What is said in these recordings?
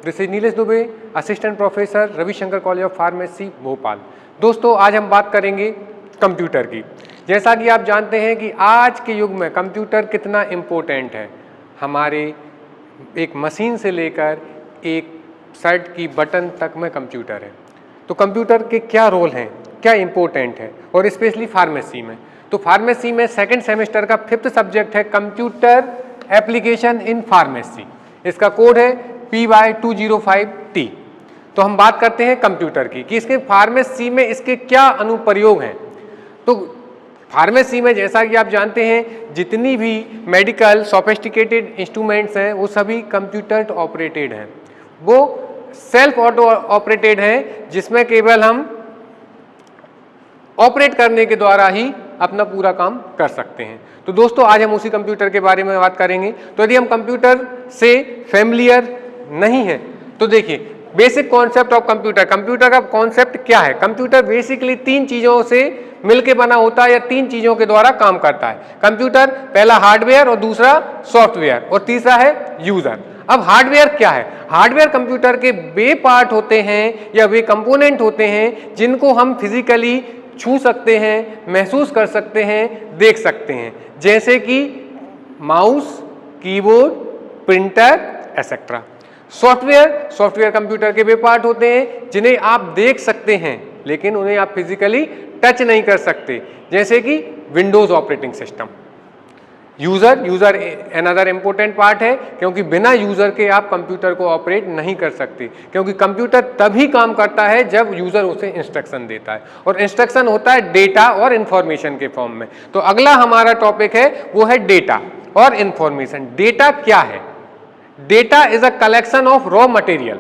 This is Nilesh Dubey, assistant professor Ravishankar college of pharmacy Bhopal. दोस्तों आज हम बात करेंगे कंप्यूटर की। जैसा कि आप जानते हैं कि आज के युग में कंप्यूटर कितना इम्पोर्टेंट है। हमारे एक मशीन से लेकर एक शर्ट की बटन तक में कंप्यूटर है। तो कंप्यूटर के क्या रोल हैं, क्या इम्पोर्टेंट है, और स्पेशली फार्मेसी में। तो फार्मेसी में सेकेंड सेमेस्टर का 5th सब्जेक्ट है कंप्यूटर एप्लीकेशन इन फार्मेसी। इसका कोड है PY205T। तो हम बात करते हैं कंप्यूटर की कि इसके फार्मेसी में इसके क्या अनुप्रयोग हैं। तो फार्मेसी में जैसा कि आप जानते हैं जितनी भी मेडिकल सोफिस्टिकेटेड इंस्ट्रूमेंट्स हैं वो सभी कंप्यूटर ऑपरेटेड हैं। वो सेल्फ ऑटो ऑपरेटेड हैं जिसमें केवल हम ऑपरेट करने के द्वारा ही अपना पूरा काम कर सकते हैं। तो दोस्तों आज हम उसी कंप्यूटर के बारे में बात करेंगे। तो यदि हम कंप्यूटर से फैमिलियर नहीं है तो देखिए basic concept of computer. Computer का कॉन्सेप्ट क्या है? कंप्यूटर बेसिकली 3 चीजों से मिलके बना होता है या 3 चीजों के द्वारा काम करता है। कंप्यूटर पहला हार्डवेयर और दूसरा सॉफ्टवेयर और तीसरा है यूजर। अब हार्डवेयर क्या है? हार्डवेयर कंप्यूटर के वे पार्ट होते हैं या वे कंपोनेंट होते हैं जिनको हम फिजिकली छू सकते हैं, महसूस कर सकते हैं, देख सकते हैं, जैसे कि mouse, keyboard, printer etcetera. Software computer के वे पार्ट होते हैं जिन्हें आप देख सकते हैं लेकिन उन्हें आप फिजिकली टच नहीं कर सकते, जैसे कि Windows operating system. User another important part है क्योंकि बिना यूजर के आप कंप्यूटर को ऑपरेट नहीं कर सकते, क्योंकि कंप्यूटर तभी काम करता है जब यूजर उसे इंस्ट्रक्शन देता है, और इंस्ट्रक्शन होता है डेटा और इंफॉर्मेशन के फॉर्म में। तो अगला हमारा टॉपिक है वो है डेटा और इंफॉर्मेशन। डेटा क्या है? Data is a collection of raw material.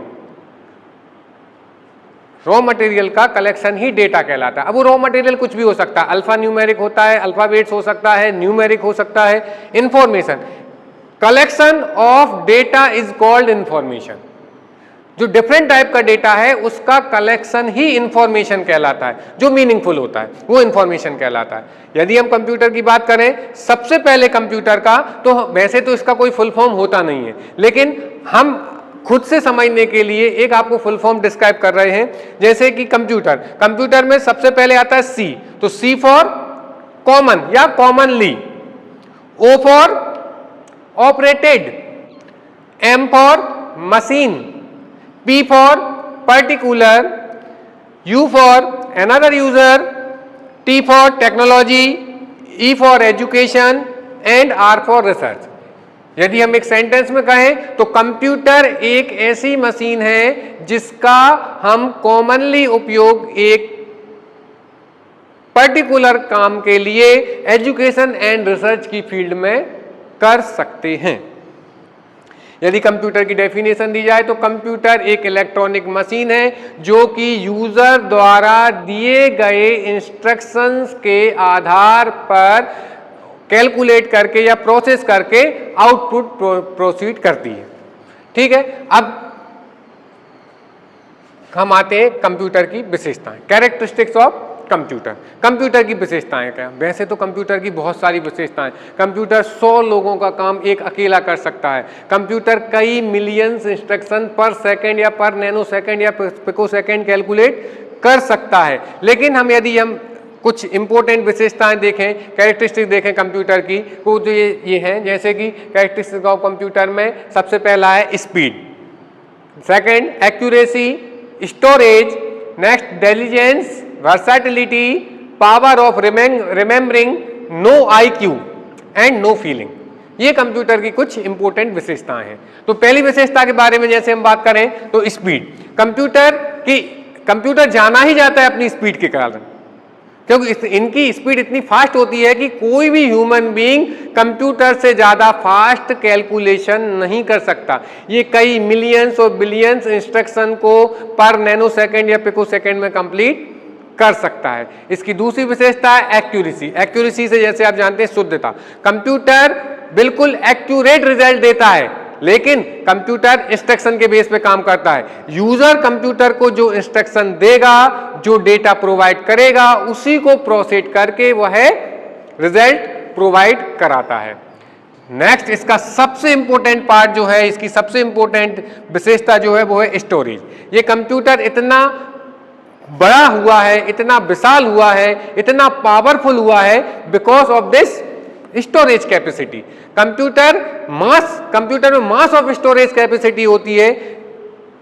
Raw material का कलेक्शन ही डेटा कहलाता है। अब वो रॉ मटेरियल कुछ भी हो सकता है, अल्फा न्यूमेरिक होता है, अल्फाबेट्स हो सकता है, न्यूमेरिक हो सकता है। Information, collection of data is called information. जो डिफरेंट टाइप का डेटा है उसका कलेक्शन ही इंफॉर्मेशन कहलाता है, जो मीनिंगफुल होता है वो इंफॉर्मेशन कहलाता है। यदि हम कंप्यूटर की बात करें सबसे पहले कंप्यूटर का, तो वैसे तो इसका कोई फुल फॉर्म होता नहीं है, लेकिन हम खुद से समझने के लिए एक आपको फुल फॉर्म डिस्क्राइब कर रहे हैं। जैसे कि कंप्यूटर में सबसे पहले आता है सी, तो सी फॉर कॉमन या commonly, O for operated, M for machine, P for particular, U for another user, T for technology, E for education and R for research. यदि हम एक सेंटेंस में कहें तो कंप्यूटर एक ऐसी मशीन है जिसका हम कॉमनली उपयोग एक पर्टिकुलर काम के लिए एजुकेशन एंड रिसर्च की फील्ड में कर सकते हैं। यदि कंप्यूटर की डेफिनेशन दी जाए तो कंप्यूटर एक इलेक्ट्रॉनिक मशीन है जो कि यूजर द्वारा दिए गए इंस्ट्रक्शंस के आधार पर कैलकुलेट करके या प्रोसेस करके आउटपुट प्रोसीड करती है। ठीक है, अब हम आते हैं कंप्यूटर की विशेषताएं, कैरेक्टरिस्टिक्स ऑफ कंप्यूटर। कंप्यूटर की विशेषताएं क्या? वैसे तो कंप्यूटर की बहुत सारी विशेषताएं। कंप्यूटर 100 लोगों का काम एक अकेला कर सकता है। कंप्यूटर कई मिलियंस इंस्ट्रक्शन पर सेकंड या पर नैनो सेकंड या पिको सेकंड कैलकुलेट कर सकता है। लेकिन यदि हम कुछ इंपॉर्टेंट विशेषताएं देखें, कैरेक्टरिस्टिक देखें कंप्यूटर की, तो ये हैं, जैसे कि कैरेक्टरिस्टिक ऑफ कंप्यूटर में सबसे पहला है speed, second accuracy, storage, next intelligence, versatility, power of remembering, no IQ and no feeling. ये कंप्यूटर की कुछ इंपॉर्टेंट विशेषताएं हैं। तो पहली विशेषता के बारे में जैसे हम बात करें तो स्पीड। कंप्यूटर जाना ही जाता है अपनी स्पीड के कारण, क्योंकि इनकी स्पीड इतनी फास्ट होती है कि कोई भी ह्यूमन बीइंग कंप्यूटर से ज्यादा फास्ट कैलकुलेशन नहीं कर सकता। ये कई मिलियंस और बिलियंस इंस्ट्रक्शन को पर नैनो सेकंड या पिको सेकंड में कंप्लीट कर सकता है। इसकी दूसरी विशेषता है एक्यूरेसी। एक्यूरेसी से जैसे आप जानते हैं शुद्धता। कंप्यूटर बिल्कुल एक्यूरेट रिजल्ट देता है, लेकिन कंप्यूटर इंस्ट्रक्शन के बेस पे काम करता है। यूजर कंप्यूटर को जो इंस्ट्रक्शन देगा, जो डेटा प्रोवाइड करेगा, उसी को प्रोसेस करके वह रिजल्ट प्रोवाइड कराता है। नेक्स्ट इसका सबसे इंपॉर्टेंट पार्ट जो है, इसकी सबसे इंपॉर्टेंट विशेषता जो है वो है स्टोरेज। ये कंप्यूटर इतना बड़ा हुआ है, इतना विशाल हुआ है, इतना पावरफुल हुआ है because of this storage capacity. Computer में मास ऑफ स्टोरेज कैपेसिटी होती है।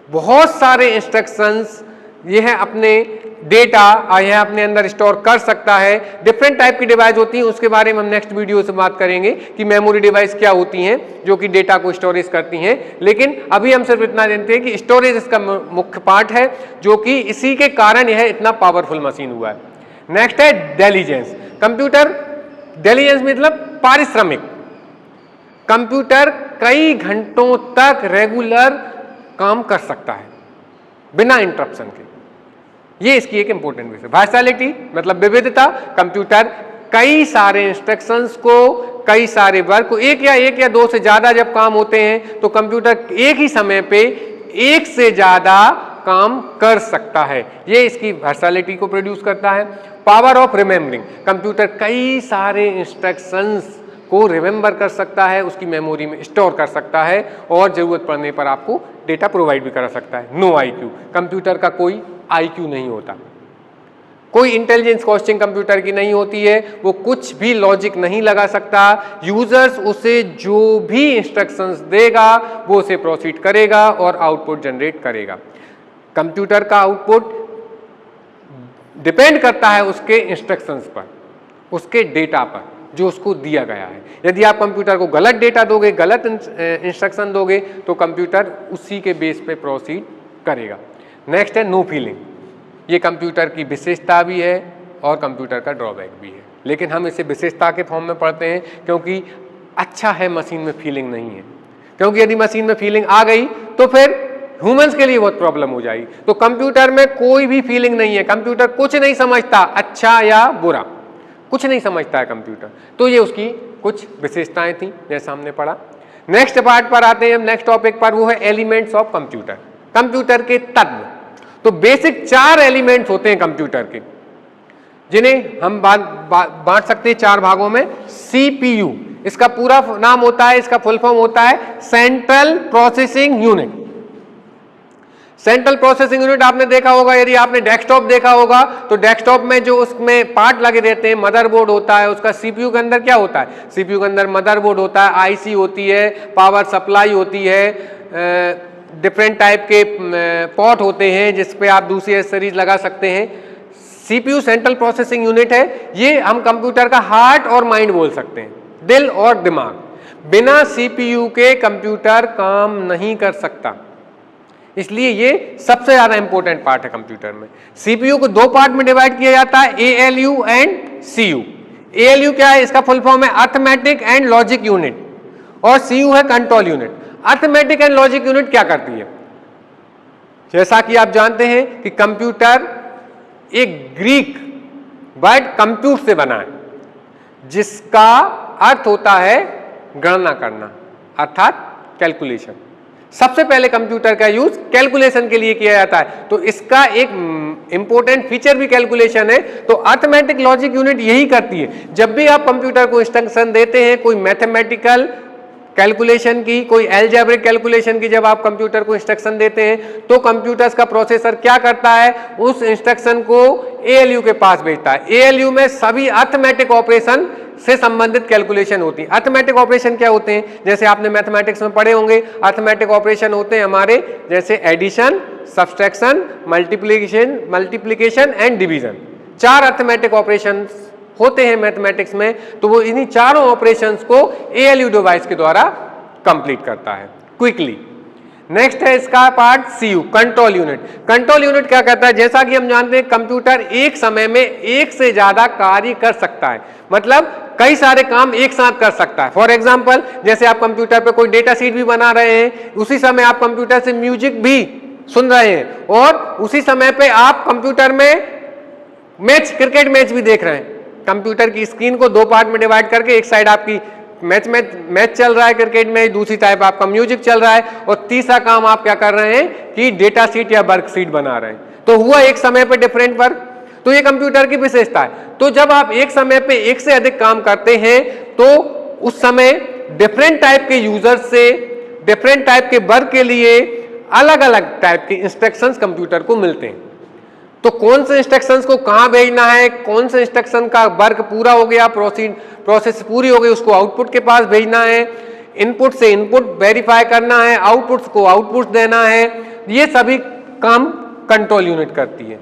बहुत सारे इंस्ट्रक्शंस यह अपने डेटा यह अपने अंदर स्टोर कर सकता है। डिफरेंट टाइप की डिवाइस होती हैं, उसके बारे में हम नेक्स्ट वीडियो से बात करेंगे कि मेमोरी डिवाइस क्या होती हैं जो कि डेटा को स्टोरेज करती हैं। लेकिन अभी हम सिर्फ इतना जानते हैं कि स्टोरेज इसका मुख्य पार्ट है, जो कि इसी के कारण यह इतना पावरफुल मशीन हुआ है। नेक्स्ट है डिलीजेंस। कंप्यूटर डिलीजेंस मतलब पारिश्रमिक। कंप्यूटर कई घंटों तक रेगुलर काम कर सकता है बिना इंटरप्शन के। ये इसकी एक इंपॉर्टेंट विषय। वर्सैटिलिटी मतलब विविधता। कंप्यूटर कई सारे इंस्ट्रक्शंस को, कई सारे वर्क को, एक या दो से ज्यादा जब काम होते हैं तो कंप्यूटर एक ही समय पे एक से ज्यादा काम कर सकता है। ये इसकी वर्सैटिलिटी को प्रोड्यूस करता है। Power of remembering. कंप्यूटर कई सारे इंस्ट्रक्शंस को रिमेंबर कर सकता है, उसकी मेमोरी में स्टोर कर सकता है और जरूरत पड़ने पर आपको डेटा प्रोवाइड भी करा सकता है। No IQ. कंप्यूटर का कोई आईक्यू नहीं होता, कोई इंटेलिजेंस कॉस्टिंग कंप्यूटर की नहीं होती है। वो कुछ भी लॉजिक नहीं लगा सकता। यूजर्स उसे जो भी इंस्ट्रक्शंस देगा वो उसे प्रोसीड करेगा और आउटपुट जनरेट करेगा। कंप्यूटर का आउटपुट डिपेंड करता है उसके इंस्ट्रक्शंस पर, उसके डेटा पर जो उसको दिया गया है। यदि आप कंप्यूटर को गलत डेटा दोगे, गलत इंस्ट्रक्शन दोगे तो कंप्यूटर उसी के बेस पे प्रोसीड करेगा। नेक्स्ट है नो फीलिंग। ये कंप्यूटर की विशेषता भी है और कंप्यूटर का ड्रॉबैक भी है, लेकिन हम इसे विशेषता के फॉर्म में पढ़ते हैं क्योंकि अच्छा है मशीन में फीलिंग नहीं है। क्योंकि यदि मशीन में फीलिंग आ गई तो फिर ह्यूमंस के लिए बहुत प्रॉब्लम हो जाएगी। तो कंप्यूटर में कोई भी फीलिंग नहीं है। कंप्यूटर कुछ नहीं समझता, अच्छा या बुरा कुछ नहीं समझता है कंप्यूटर। तो ये उसकी कुछ विशेषताएं थी जैसा हमने पढ़ा। नेक्स्ट पार्ट पर आते हैं, नेक्स्ट टॉपिक पर, वो है एलिमेंट्स ऑफ कंप्यूटर। कंप्यूटर के तत्व। तो बेसिक 4 एलिमेंट्स होते हैं कंप्यूटर के, जिन्हें हम बांट सकते हैं 4 भागों में। सीपीयू, इसका पूरा नाम होता है, इसका फुल फॉर्म होता है central processing unit. Central processing unit आपने देखा होगा, यदि आपने डेस्कटॉप देखा होगा तो डेस्कटॉप में जो उसमें पार्ट लगे रहते हैं, मदरबोर्ड होता है, उसका सीपीयू के अंदर क्या होता है? सीपीयू के अंदर मदरबोर्ड होता है, आईसी होती है, पावर सप्लाई होती है, डिफरेंट टाइप के पोर्ट होते हैं जिस पे आप दूसरी एक्सेसरीज लगा सकते हैं। सीपीयू सेंट्रल प्रोसेसिंग यूनिट है। ये हम कंप्यूटर का हार्ट और माइंड बोल सकते हैं, दिल और दिमाग। बिना सीपीयू के कंप्यूटर काम नहीं कर सकता, इसलिए ये सबसे ज्यादा इंपॉर्टेंट पार्ट है कंप्यूटर में। सीपीयू को 2 पार्ट में डिवाइड किया जाता है, एएलयू एंड सीयू। एएलयू क्या है? इसका फुल फॉर्म है अर्थमेटिक एंड लॉजिक यूनिट, और सीयू है control unit. Arithmetic and logic unit क्या करती है? जैसा कि आप जानते हैं कि कंप्यूटर एक ग्रीक वर्ड कंप्यूट से बना है, जिसका अर्थ होता है गणना करना, अर्थात कैलकुलेशन। सबसे पहले कंप्यूटर का यूज कैलकुलेशन के लिए किया जाता है, तो इसका एक इंपॉर्टेंट फीचर भी कैलकुलेशन है। तो अर्थमेटिक लॉजिक यूनिट यही करती है। जब भी आप कंप्यूटर को इंस्ट्रक्शन देते हैं कोई मैथमेटिकल कैलकुलेशन की, कोई अलजेब्रिक कैलकुलेशन की, जब आप कंप्यूटर को इंस्ट्रक्शन देते हैं तो कंप्यूटर्स का प्रोसेसर क्या करता है? उस इंस्ट्रक्शन को एएलयू के पास भेजता है। एएलयू में सभी अर्थमेटिक ऑपरेशन से संबंधित कैलकुलेशन होती है। अर्थमेटिक ऑपरेशन क्या होते हैं? जैसे आपने मैथमेटिक्स में पढ़े होंगे, अर्थमेटिक ऑपरेशन होते हैं हमारे जैसे addition, subtraction, multiplication and division. 4 arithmetic operation होते हैं मैथमेटिक्स में, तो वो इन्हीं चारों ऑपरेशंस को एएलयू डिवाइस के द्वारा कंप्लीट करता है क्विकली। नेक्स्ट है इसका part CU, control unit. Control unit क्या करता है? जैसा कि हम जानते हैं कंप्यूटर एक समय में एक से ज्यादा कार्य कर सकता है, मतलब कई सारे काम एक साथ कर सकता है। फॉर एग्जाम्पल, जैसे आप कंप्यूटर पे कोई डेटा शीट भी बना रहे हैं, उसी समय आप कंप्यूटर से म्यूजिक भी सुन रहे हैं, और उसी समय पे आप कंप्यूटर में क्रिकेट मैच भी देख रहे हैं। कंप्यूटर की स्क्रीन को 2 पार्ट में डिवाइड करके, एक साइड आपकी मैच चल रहा है क्रिकेट में, दूसरी टाइप आपका म्यूजिक चल रहा है, और तीसरा काम आप क्या कर रहे हैं कि डेटा शीट या वर्कशीट बना रहे हैं। तो हुआ एक समय पे डिफरेंट वर्क। तो ये कंप्यूटर की विशेषता है। तो जब आप एक समय पे एक से अधिक काम करते हैं तो उस समय डिफरेंट टाइप के यूजर से डिफरेंट टाइप के वर्क के लिए अलग अलग टाइप के इंस्ट्रक्शंस कंप्यूटर को मिलते हैं। तो कौन से इंस्ट्रक्शंस को कहां भेजना है, कौन से इंस्ट्रक्शन का वर्क पूरा हो गया, प्रोसेस पूरी हो गई, उसको आउटपुट के पास भेजना है, इनपुट से इनपुट वेरीफाई करना है, आउटपुट को आउटपुट देना है, ये सभी काम कंट्रोल यूनिट करती है।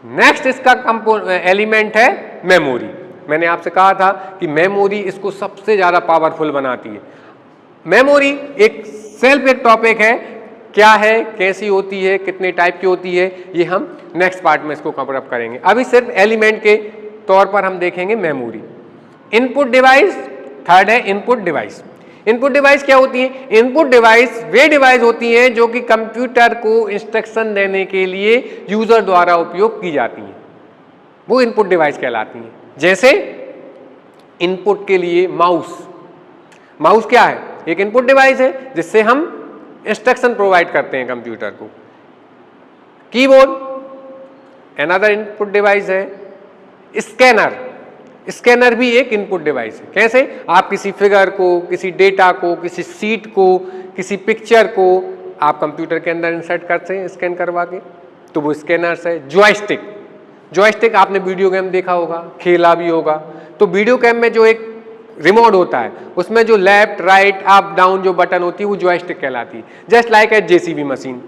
नेक्स्ट इसका एलिमेंट है मेमोरी। मैंने आपसे कहा था कि मेमोरी इसको सबसे ज्यादा पावरफुल बनाती है। मेमोरी एक सेल्फ एक टॉपिक है, क्या है, कैसी होती है, कितने टाइप की होती है, ये हम नेक्स्ट पार्ट में इसको कवर अप करेंगे। अभी सिर्फ एलिमेंट के तौर पर हम देखेंगे मेमोरी। इनपुट डिवाइस, थर्ड है इनपुट डिवाइस। इनपुट डिवाइस क्या होती है? इनपुट डिवाइस वे डिवाइस होती हैं जो कि कंप्यूटर को इंस्ट्रक्शन देने के लिए यूजर द्वारा उपयोग की जाती हैं, वो इनपुट डिवाइस कहलाती हैं। जैसे इनपुट के लिए माउस, माउस क्या है? एक इनपुट डिवाइस है जिससे हम इंस्ट्रक्शन प्रोवाइड करते हैं कंप्यूटर को। कीबोर्ड अनदर इनपुट डिवाइस है। स्कैनर, स्कैनर भी एक इनपुट डिवाइस है। कैसे? आप किसी फिगर को, किसी डेटा को, किसी सीट को, किसी पिक्चर को आप कंप्यूटर के अंदर इंसर्ट करते हैं स्कैन करवा के, तो वो स्कैनर्स है। जॉयस्टिक, जॉयस्टिक आपने वीडियो गेम देखा होगा, खेला भी होगा। तो वीडियो गेम में जो एक रिमोट होता है उसमें जो लेफ्ट राइट अप डाउन जो बटन होती है वो जॉयस्टिक कहलाती है। Just like a JCB machine,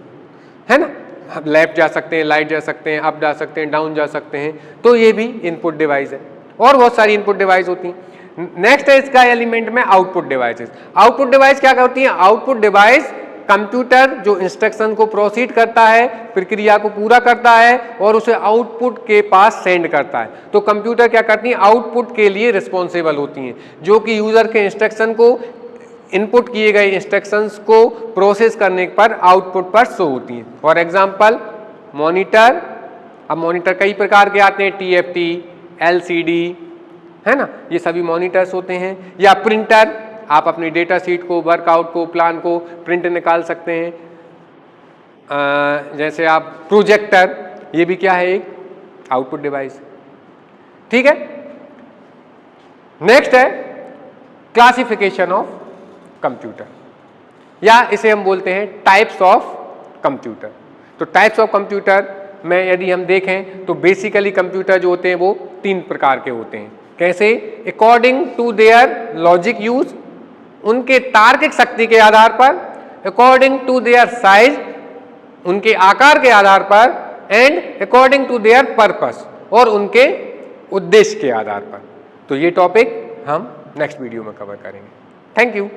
है ना, हम लेफ्ट जा सकते हैं, लाइट जा सकते हैं, अप जा सकते हैं, डाउन जा सकते हैं, तो ये भी इनपुट डिवाइस है। और बहुत सारी इनपुट डिवाइस होती हैं। नेक्स्ट है इसका एलिमेंट में आउटपुट डिवाइसेस। आउटपुट डिवाइस क्या करती हैं? आउटपुट डिवाइस कंप्यूटर जो इंस्ट्रक्शन को प्रोसीड करता है, प्रक्रिया को पूरा करता है और उसे आउटपुट के पास सेंड करता है। तो कंप्यूटर क्या करती हैं? आउटपुट के लिए रिस्पॉन्सिबल होती हैं, जो कि यूजर के इंस्ट्रक्शन को, इनपुट किए गए इंस्ट्रक्शंस को प्रोसेस करने पर आउटपुट पर शो होती हैं। फॉर एग्जाम्पल मॉनिटर, अब मॉनिटर कई प्रकार के आते हैं, TFT, LCD, है ना, ये सभी मॉनिटर्स होते हैं। या प्रिंटर, आप अपनी डेटा शीट को, वर्कआउट को, प्लान को प्रिंट निकाल सकते हैं। जैसे आप प्रोजेक्टर, ये भी क्या है? एक आउटपुट डिवाइस। ठीक है। नेक्स्ट है क्लासिफिकेशन ऑफ कंप्यूटर, या इसे हम बोलते हैं टाइप्स ऑफ कंप्यूटर। तो टाइप्स ऑफ कंप्यूटर में यदि हम देखें तो बेसिकली कंप्यूटर जो होते हैं वो 3 प्रकार के होते हैं। कैसे? According to their logic use, उनके तार्किक शक्ति के आधार पर, अकॉर्डिंग टू देयर साइज, उनके आकार के आधार पर, and according to their purpose, और उनके उद्देश्य के आधार पर। तो ये टॉपिक हम नेक्स्ट वीडियो में कवर करेंगे। Thank you.